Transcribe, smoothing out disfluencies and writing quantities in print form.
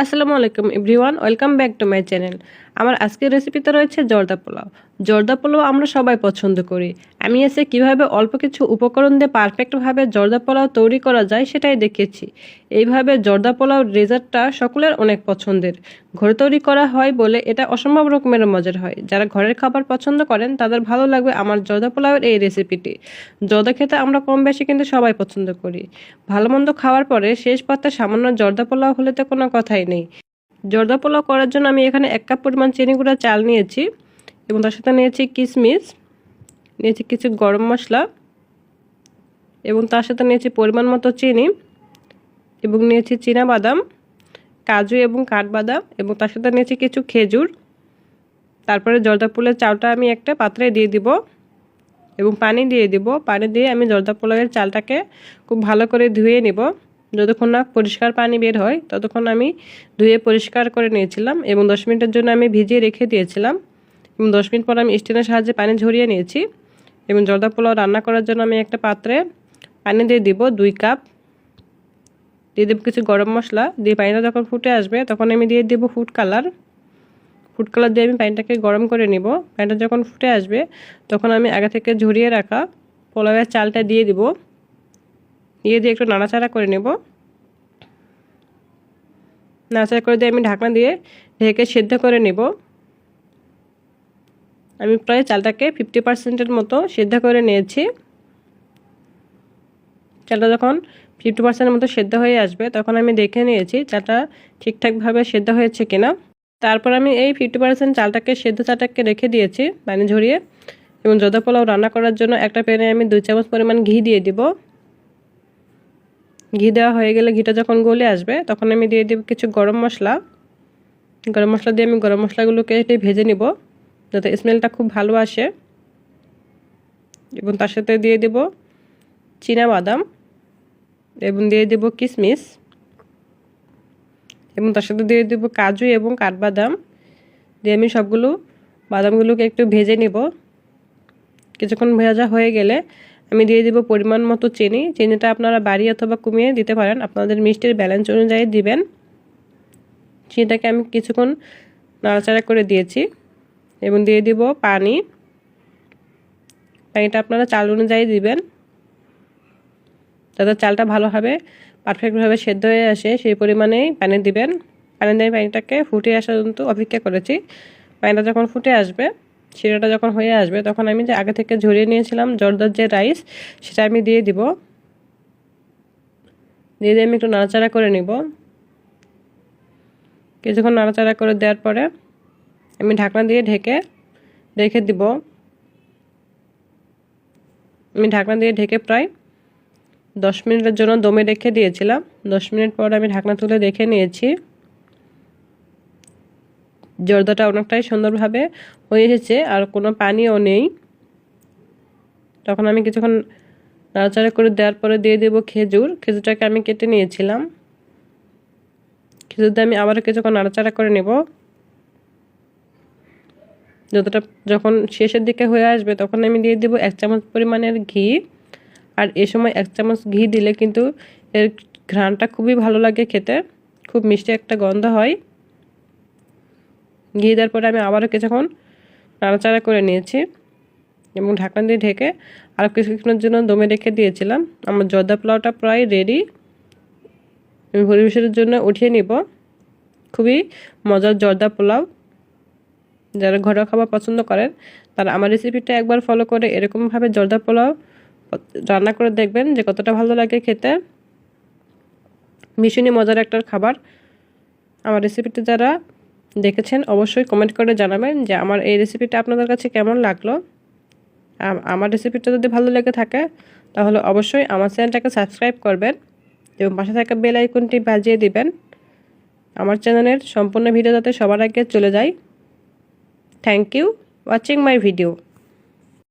আসসালামু আলাইকুম everyone, welcome back to my channel. আমার আজকের রেসিপিতে রয়েছে জর্দা পোলাও। জর্দা পোলাও আমরা সবাই পছন্দ করি। আমি এসে কিভাবে অল্প কিছু উপকরণ দিয়ে পারফেক্টভাবে জর্দা পোলাও তৈরি করা যায় সেটাই দেখিয়েছি। এইভাবে জর্দা পোলাও রেজাল্টটা সকলের অনেক পছন্দের। ঘরে তৈরি করা হয় বলে এটা অসম্ভব রকমের মজার হয়। যারা ঘরের খাবার পছন্দ করেন তাদের ভালো লাগবে আমার জর্দা পোলাওয়ের এই রেসিপিটি। জর্দা খেতে আমরা কম বেশি কিন্তু সবাই পছন্দ করি। ভালো মন্দ খাওয়ার পরে শেষ পাতে সামান্য জর্দা পোলাও হলে তো কোনো কথাই নেই। জর্দা পোলাও করার জন্য আমি এখানে 1 কাপ পরিমাণ চিনি গুঁড়া চাল নিয়েছি এবং তার সাথে নিয়েছি কিশমিশ, নিয়েছি কিছু গরম মশলা এবং তার সাথে নিয়েছি পরিমাণ মতো চিনি এবং নিয়েছি চীনা বাদাম, কাজু এবং কাঠবাদাম এবং তার সাথে নিয়েছি কিছু খেজুর। তারপরে জর্দা পোলাওয়ের চালটা আমি একটা পাত্রে দিয়ে দিব এবং পানি দিয়ে দিব। পানি দিয়ে আমি জর্দা পোলাওয়ের চালটাকে খুব ভালো করে ধুয়ে নিব। যতক্ষণ না পরিষ্কার পানি বের হয় ততক্ষণ আমি ধুয়ে পরিষ্কার করে নিয়েছিলাম এবং 10 মিনিটের জন্য আমি ভিজিয়ে রেখে দিয়েছিলাম এবং 10 মিনিট পর আমি স্টিনের সাহায্যে পানি ঝরিয়ে নিয়েছি এবং জর্দা পোলাও রান্না করার জন্য আমি একটা পাত্রে পানি দিয়ে দিব 2 কাপ। দিয়ে দেবো কিছু গরম মশলা। দিয়ে পানিটা যখন ফুটে আসবে তখন আমি দিয়ে দেবো ফুড কালার দিয়ে আমি পানিটাকে গরম করে নিব। পানিটা যখন ফুটে আসবে তখন আমি আগে থেকে ঝরিয়ে রাখা পোলাওয়ের চালটা দিয়ে দিব। দিয়ে একটু নাড়াচাড়া করে নেব। নাড়াচাড়া করে দিয়ে আমি ঢাকনা দিয়ে ঢেকে সেদ্ধ করে নেব। আমি প্রায় চালটাকে 50% মতো সেদ্ধ করে নিয়েছি। চালটা যখন 50% মতো সেদ্ধ হয়ে আসবে তখন আমি দেখে নিয়েছি চালটা ঠিকঠাকভাবে সেদ্ধ হয়েছে কিনা। তারপর আমি এই 50% চালটাকে সেদ্ধ চালটাকে রেখে দিয়েছি পানি ঝরিয়ে এবং জর্দা পোলাও রান্না করার জন্য একটা প্যানে আমি 2 চামচ পরিমাণ ঘি দিয়ে দিব। ঘি দেওয়া হয়ে গেলে ঘিটা যখন গলে আসবে তখন আমি দিয়ে দেব কিছু গরম মশলা দিয়ে আমি গরম মশলাগুলোকে একটু ভেজে নিব যাতে স্মেলটা খুব ভালো আসে এবং তার সাথে দিয়ে দেব চীনা বাদাম এবং দিয়ে দেব কিশমিশ এবং তার সাথে দিয়ে দেব কাজু এবং কাঠবাদাম। দিয়ে আমি সবগুলো বাদামগুলোকে একটু ভেজে নিব। কিছুক্ষণ ভাজা হয়ে গেলে আমি দিয়ে দিব পরিমাণ মতো চিনি। চিনিটা আপনারা বাড়িয়ে অথবা কমিয়ে দিতে পারেন, আপনাদের মিষ্টির ব্যালেন্স অনুযায়ী দিবেন। চিনিটাকে আমি কিছুক্ষণ নাড়াচাড়া করে দিয়েছি এবং দিয়ে দিব পানিটা আপনারা চাল অনুযায়ী দিবেন যাতে চালটা ভালোভাবে পারফেক্টভাবে সেদ্ধ হয়ে আসে সেই পরিমাণেই পানি দিবেন। পানি দিয়ে পানিটাকে ফুটে আসা পর্যন্ত অপেক্ষা করেছি। পানিটা যখন ফুটে আসবে, শিরাটা যখন হয়ে আসবে তখন আমি যে আগে থেকে ঝরিয়ে নিয়েছিলাম জর্দার যে রাইস সেটা আমি দিয়ে দিব। দিয়ে আমি একটু নাড়াচাড়া করে নিব। কিছুক্ষণ নাড়াচাড়া করে দেওয়ার পরে আমি ঢাকনা দিয়ে ঢেকে রেখে দিব। আমি ঢাকনা দিয়ে ঢেকে প্রায় 10 মিনিটের জন্য দমে রেখে দিয়েছিলাম। 10 মিনিট পর আমি ঢাকনা তুলে দেখে নিয়েছি জর্দাটা অনেকটাই সুন্দরভাবে হয়ে এসেছে আর কোনো পানিও নেই। তখন আমি কিছুক্ষণ নাড়াচাড়া করে দেওয়ার পরে দিয়ে দেব খেজুরটাকে আমি কেটে নিয়েছিলাম। খেজুর দিয়ে আমি আবারও কিছুক্ষণ নাড়াচাড়া করে নেব। যখন শেষের দিকে হয়ে আসবে তখন আমি দিয়ে দেব 1 চামচ পরিমাণের ঘি। আর এ সময় 1 চামচ ঘি দিলে কিন্তু এর ঘ্রাণটা খুবই ভালো লাগে খেতে, খুব মিষ্টি একটা গন্ধ হয়। ঘি দেওয়ার পরে আমি আবারও কিছুক্ষণ নাড়াচাড়া করে নিয়েছি এবং ঢাকনা দিয়ে ঢেকে আরও কিছুক্ষণের জন্য দমে রেখে দিয়েছিলাম। আমার জর্দা পোলাওটা প্রায় রেডি। আমি পরিবেশনের জন্য উঠিয়ে নিব। খুবই মজার জর্দা পোলাও। যারা ঘরোয়া খাবার পছন্দ করেন তারা আমার রেসিপিটা একবার ফলো করে এরকমভাবে জর্দা পোলাও রান্না করে দেখবেন যে কতটা ভালো লাগে খেতে। ভীষণই মজার একটা খাবার। আমার রেসিপিটা যারা দেখেছেন অবশ্যই কমেন্ট করে জানাবেন যে আমার এই রেসিপিটা আপনাদের কাছে কেমন লাগলো। আমার রেসিপিটা যদি ভালো লেগে থাকে তাহলে অবশ্যই আমার চ্যানেলটাকে সাবস্ক্রাইব করবেন এবং পাশে থাকা বেল আইকনটি বাজিয়ে দিবেন আমার চ্যানেলের সম্পূর্ণ ভিডিও যাতে সবার আগে চলে যায়। Thank you watching my video.